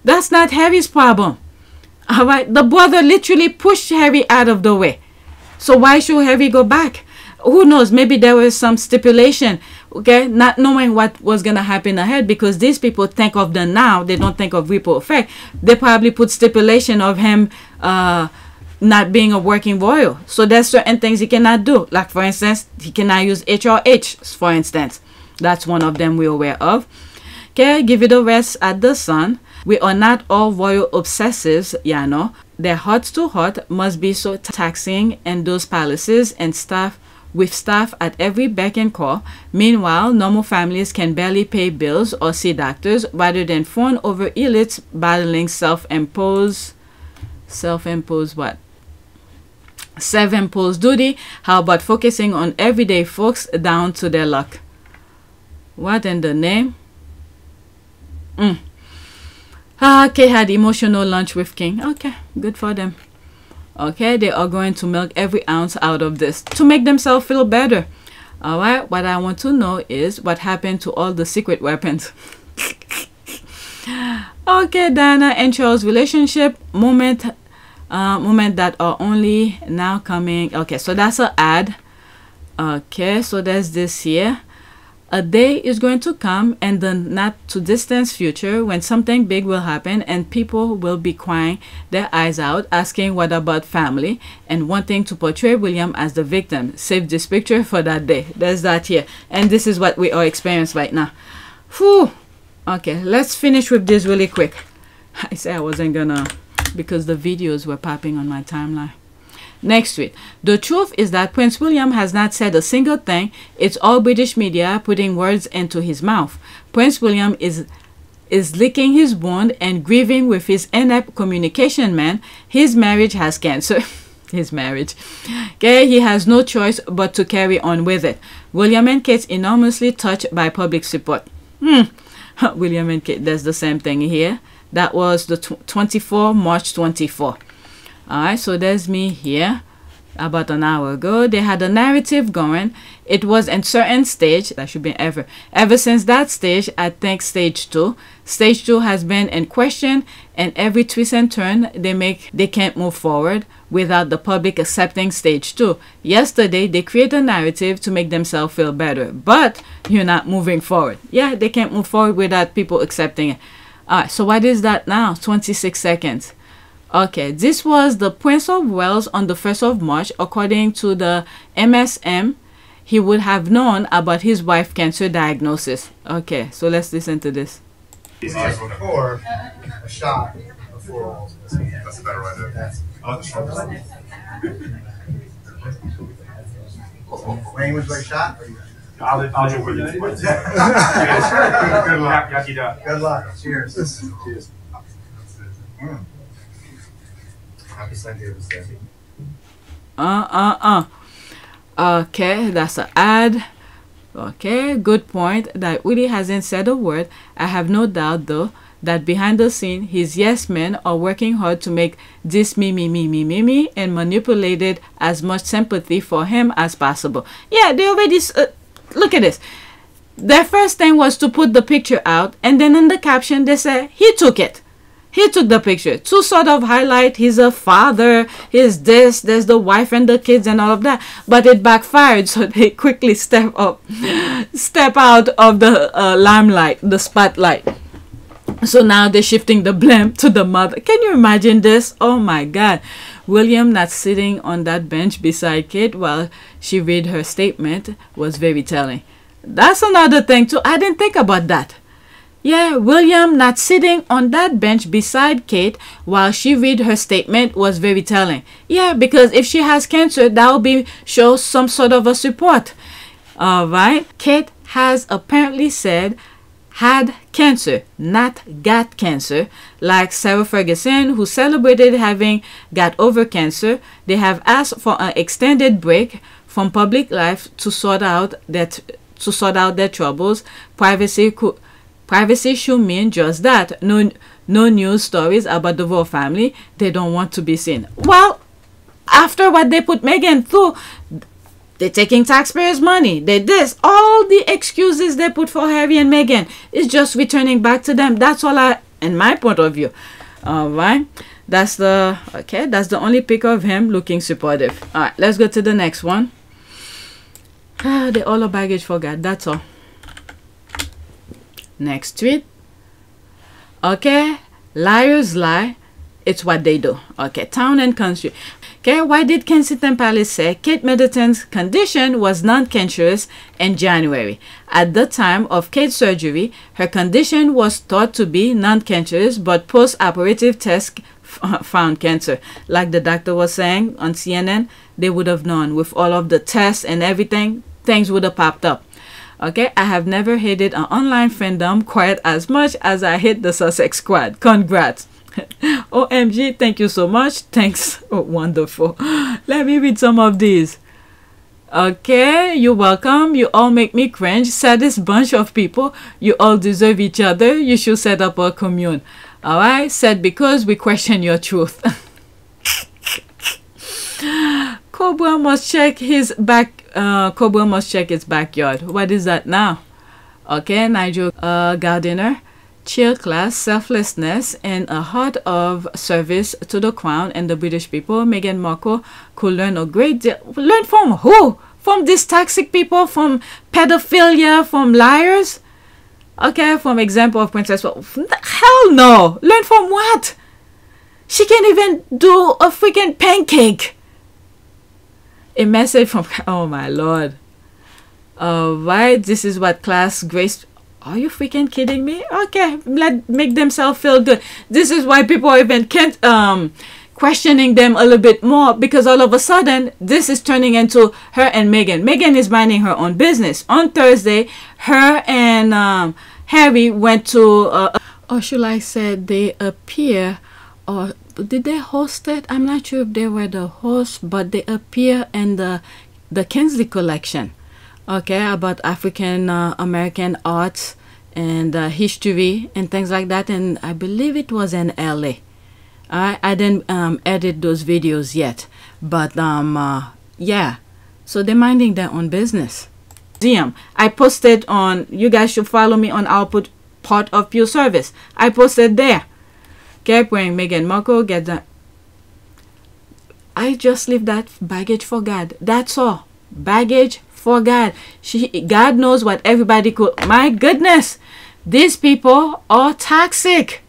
That's not Harry's problem. All right, the brother literally pushed Harry out of the way. So why should Harry go back? Who knows? Maybe there was some stipulation, okay, not knowing what was going to happen ahead, because these people think of the now. They don't think of ripple effect. They probably put stipulation of him not being a working royal. So there's certain things he cannot do. Like, for instance, he cannot use HRH, for instance. That's one of them we're aware of. Okay, give it a rest at the sun. We are not all royal obsessives, you know. Their hearts to heart must be so taxing, and those palaces and staff with staff at every beck and call. Meanwhile, normal families can barely pay bills or see doctors, rather than fawn over elites battling self-imposed what? Self-imposed duty. How about focusing on everyday folks down to their luck? What in the name? Kate had emotional lunch with King. Okay, good for them. Okay, they are going to milk every ounce out of this to make themselves feel better. All right, what I want to know is what happened to all the secret weapons. Okay, Diana and Charles' relationship moment that are only now coming. Okay, so that's an ad. Okay, so there's this here. A day is going to come in the not too distant future when something big will happen and people will be crying their eyes out, asking what about family, and wanting to portray William as the victim. Save this picture for that day. There's that here. And this is what we are experiencing right now. Whew. Okay, let's finish with this really quick. I said I wasn't gonna, because the videos were popping on my timeline. Next tweet. The truth is that Prince William has not said a single thing. It's all British media putting words into his mouth. Prince William is licking his wound and grieving with his inept communication man. His marriage has cancer. His marriage. Okay, he has no choice but to carry on with it. William and Kate's enormously touched by public support. William and Kate, that's the same thing here. That was the 24, March 24. Alright, so there's me here. About an hour ago, they had a narrative going. It was in certain stage. That should be ever since that stage. I think stage 2 has been in question, and every twist and turn they make, they can't move forward without the public accepting stage 2. Yesterday they create a narrative to make themselves feel better, but you're not moving forward. Yeah, they can't move forward without people accepting it. Alright, so what is that now? 26 seconds. Okay, this was the Prince of Wales on the 1st of March. According to the MSM, he would have known about his wife's cancer diagnosis. Okay, so let's listen to this. Or a shot before. That's a better way to Wayne, would you like a shot? I'll do it. Good luck. Good luck. Cheers. Cheers. Happy Sunday. Okay, that's an ad. Okay, good point. That Willie hasn't said a word. I have no doubt though that behind the scene his yes men are working hard to make this me and manipulated as much sympathy for him as possible. Yeah, they already look at this. Their first thing was to put the picture out, and then in the caption they say he took it. He took the picture to sort of highlight he's a father, he's this, there's the wife and the kids and all of that. But it backfired, so they quickly step out of the limelight, the spotlight. So now they're shifting the blame to the mother. Can you imagine this? Oh my God. William not sitting on that bench beside Kate while she read her statement was very telling. That's another thing too. I didn't think about that. Yeah, William not sitting on that bench beside Kate while she read her statement was very telling. Yeah, because if she has cancer, that will show some sort of a support. Alright, Kate has apparently said had cancer, not got cancer. Like Sarah Ferguson, who celebrated having got over cancer, they have asked for an extended break from public life to sort out their troubles. Privacy should mean just that. No news stories about the royal family. They don't want to be seen. Well, after what they put Meghan through, They're taking taxpayers' money. They this. All the excuses they put for Harry and Meghan is just returning back to them. That's all in my point of view. All right. That's the only pic of him looking supportive. All right, let's go to the next one. They all are baggage forgot. That's all. Next tweet. Okay, liars lie. It's what they do. Okay, town and country. Okay, why did Kensington Palace say Kate Middleton's condition was non-cancerous in January? At the time of Kate's surgery, her condition was thought to be non-cancerous, but post-operative tests found cancer. Like the doctor was saying on CNN, they would have known with all of the tests and everything, things would have popped up. Okay, I have never hated an online fandom quite as much as I hate the Sussex squad. Congrats. OMG, thank you so much. Thanks. Oh, wonderful. Let me read some of these. Okay, you're welcome. You all make me cringe. Saddest bunch of people. You all deserve each other. You should set up a commune. Alright, said because we question your truth. Cobra must check his Cobra must check its backyard. What is that now? Okay, Nigel Gardiner. Chill class, selflessness, and a heart of service to the crown and the British people. Meghan Markle could learn a great deal. Learn from who? From these toxic people? From pedophilia? From liars? Okay, from example of Princess. Hell no! Learn from what? She can't even do a freaking pancake. A message from... Oh my lord. Alright, this is what class grace... Are you freaking kidding me? Okay, make themselves feel good. This is why people even can't questioning them a little bit more, because all of a sudden this is turning into her and Meghan. Meghan is minding her own business. On Thursday, her and Harry went to or should I say they appear, or did they host it? I'm not sure if they were the host, but they appear in the Kinsey collection. Okay, about African American arts and history and things like that, and I believe it was in LA. I didn't edit those videos yet, but yeah, so they're minding their own business. Museum. I posted on, you guys should follow me on Output Part of Pure Service. I posted there. Kept wearing Meghan Markle, get that. I just leave that baggage for God. That's all. Baggage for God. God knows what everybody could. My goodness, these people are toxic.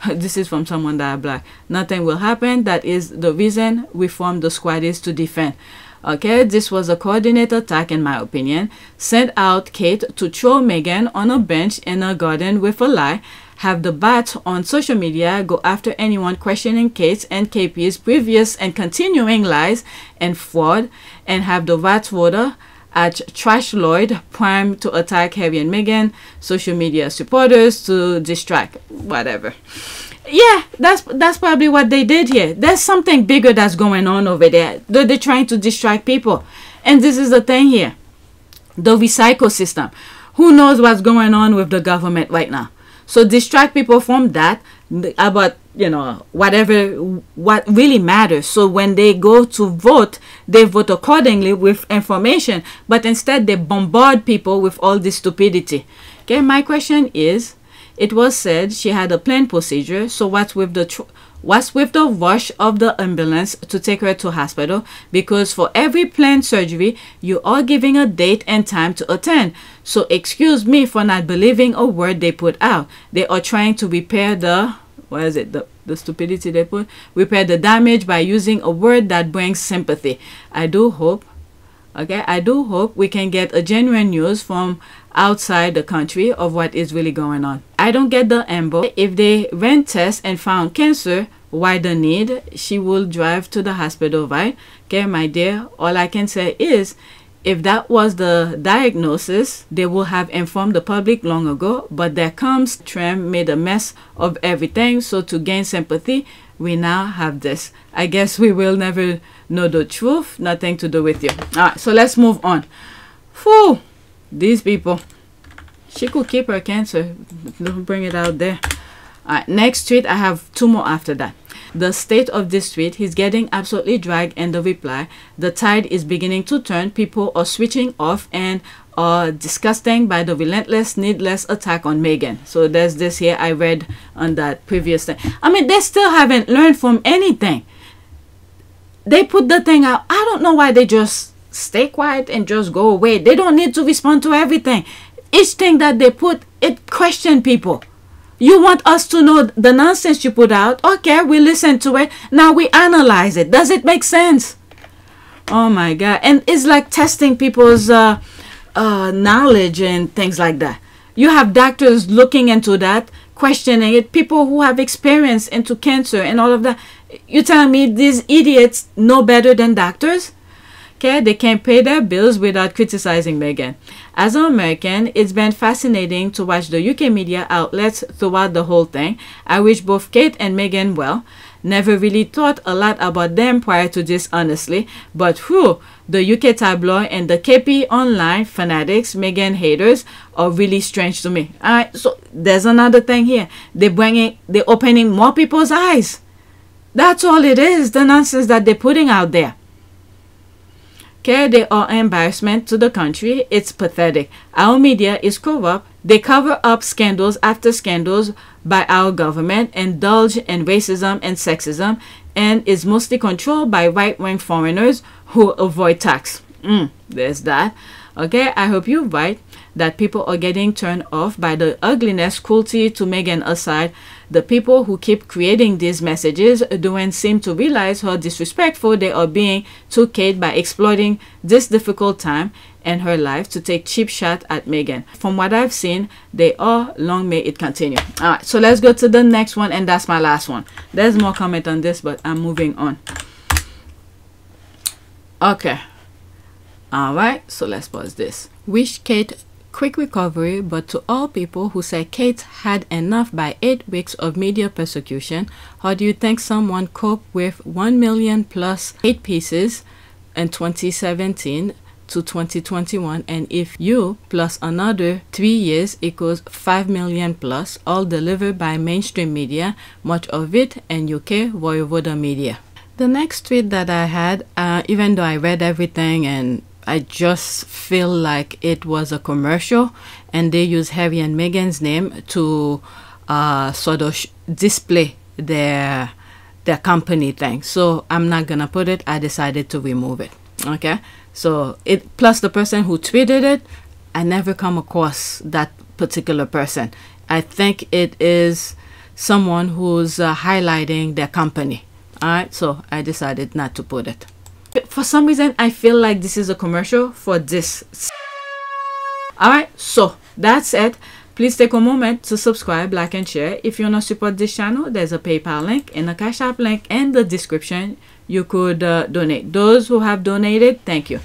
This is from someone that I black. Nothing will happen. That is the reason we formed the squaddies to defend. Okay, this was a coordinated attack, in my opinion. Sent out Kate to throw Meghan on a bench in a garden with a lie. Have the bats on social media go after anyone questioning Kate's and KP's previous and continuing lies and fraud, and have the rats voter at Trash Lloyd primed to attack Harry and Meghan, social media supporters to distract, whatever. Yeah, that's probably what they did here. There's something bigger that's going on over there. They're trying to distract people. And this is the thing here. The recycle system. Who knows what's going on with the government right now? So distract people from that, about, you know, whatever, what really matters. So when they go to vote, they vote accordingly with information. But instead, they bombard people with all this stupidity. Okay, my question is, it was said she had a planned procedure. So what's with the rush of the ambulance to take her to hospital? Because for every planned surgery, you are giving a date and time to attend. So excuse me for not believing a word they put out. They are trying to repair the, what is it, the stupidity they put? Repair the damage by using a word that brings sympathy. I do hope, okay, I do hope we can get a genuine news from outside the country of what is really going on. I don't get the ambo. If they ran tests and found cancer, why the need? She will drive to the hospital, right? Okay, my dear, all I can say is, if that was the diagnosis, they will have informed the public long ago. But there comes Trump made a mess of everything. So to gain sympathy, we now have this. I guess we will never know the truth. Nothing to do with you. All right, so let's move on. Whew. These people. She could keep her cancer. Don't bring it out there. All right, next tweet. I have two more after that. The state of this tweet, he's getting absolutely dragged in the reply. The tide is beginning to turn. People are switching off and are disgusted by the relentless, needless attack on Meghan. So there's this here I read on that previous thing. I mean, they still haven't learned from anything. They put the thing out. I don't know why they just stay quiet and just go away. They don't need to respond to everything. Each thing that they put, it question people. You want us to know the nonsense you put out. Okay, we listen to it. Now we analyze it. Does it make sense? Oh my God. And it's like testing people's knowledge and things like that. You have doctors looking into that, questioning it. People who have experience into cancer and all of that. You telling me these idiots know better than doctors? Okay, they can't pay their bills without criticizing Meghan. As an American, it's been fascinating to watch the UK media outlets throughout the whole thing. I wish both Kate and Meghan well. Never really thought a lot about them prior to this, honestly. But whew, the UK tabloid and the KP online fanatics, Meghan haters, are really strange to me. Alright, so there's another thing here. They're opening more people's eyes. That's all it is, the nonsense that they're putting out there. Okay, they are embarrassment to the country. It's pathetic. Our media is corrupt. They cover up scandals after scandals by our government, indulge in racism and sexism, and is mostly controlled by right-wing foreigners who avoid tax. There's that. Okay, I hope you're right that people are getting turned off by the ugliness, cruelty to Meghan aside. The people who keep creating these messages don't seem to realize how disrespectful they are being to Kate by exploiting this difficult time in her life to take cheap shot at Meghan. From what I've seen, they are. Long may it continue. Alright, so let's go to the next one, and that's my last one. There's more comment on this, but I'm moving on. Okay. Alright, so let's pause this. Wish Kate quick recovery, but to all people who say Kate had enough by 8 weeks of media persecution, how do you think someone coped with 1 million plus 8 pieces in 2017 to 2021, and if you plus another 3 years equals 5 million plus, all delivered by mainstream media, much of it in UK Voivoda media? The next tweet that I had, even though I read everything and I just feel like it was a commercial, and they use Harry and Meghan's name to sort of display their company thing. So I'm not gonna put it. I decided to remove it. Okay, so it plus the person who tweeted it, I never come across that particular person. I think it is someone who's highlighting their company. All right, so I decided not to put it. For some reason, I feel like this is a commercial for this. Alright, so that's it. Please take a moment to subscribe, like, and share. If you want to support this channel, there's a PayPal link and a Cash App link in the description. You could donate. Those who have donated, thank you.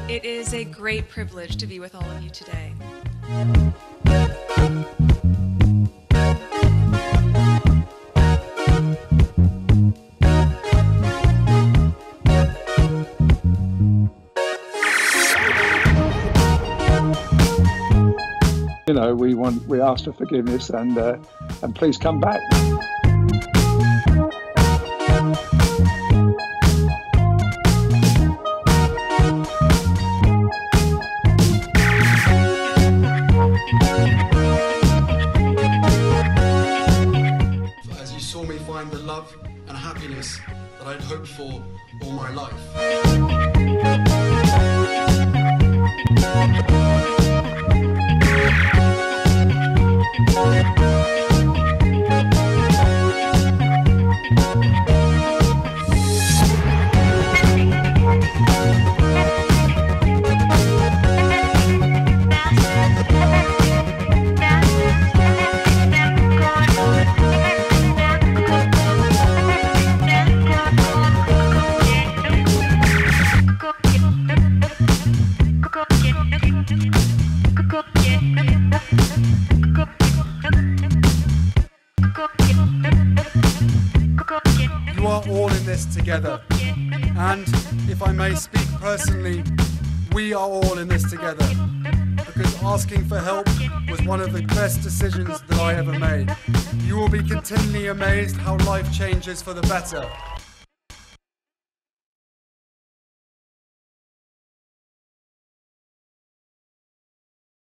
It is a great privilege to be with all of you today. You know, we ask for forgiveness, and please come back. this together. And if I may speak personally, we are all in this together, because asking for help was one of the best decisions that I ever made. You will be continually amazed how life changes for the better